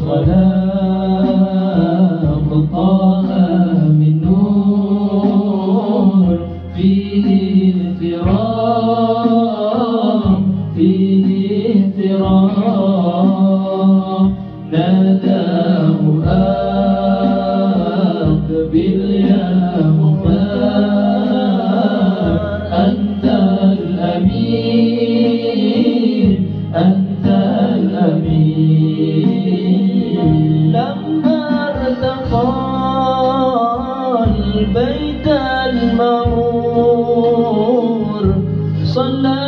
خلاق طه من نور فيه احترام ناداه أقبل يا مختار أنت الأمين أنت الأمين. لما ارتقى البيت المعمور صلى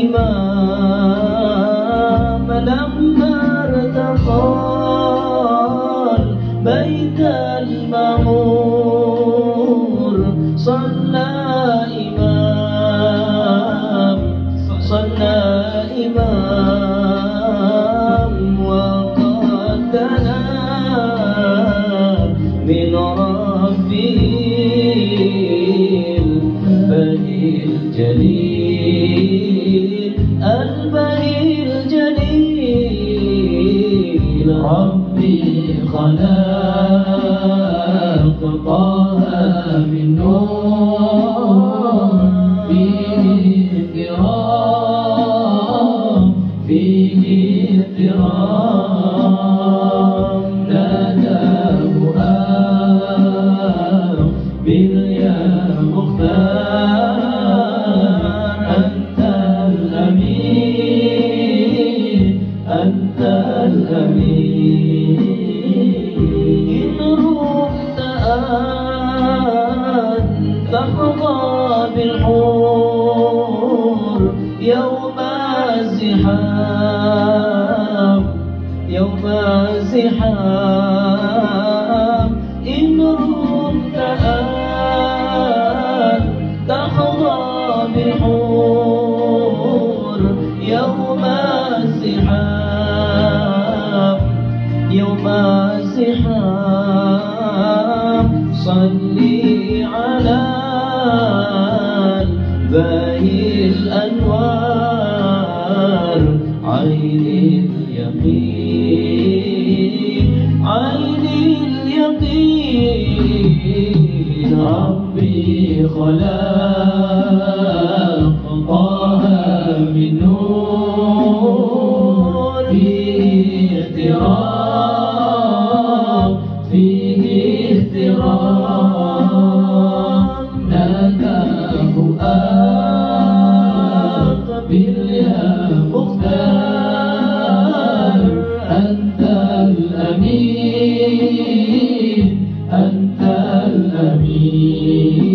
إمام لما ارتقى البيت المعمور صلى إمام وقد دنا من ربه البهي الجليل البهي الجليل. ربي خلق طه من نور فيه احترام ناداه أقبل يا مختار أنت الأمين أنت الأمين. إن رمت أن تحظى بالحور يوم الزحام إن رمت أن تحظى بالحور يوم الزحام صلي على الباهي الأنوار عين اليقين. ربي خلق طه من نور فيه احترام ناداه أقبل يا مختار أنت الأمين أنت الأمين.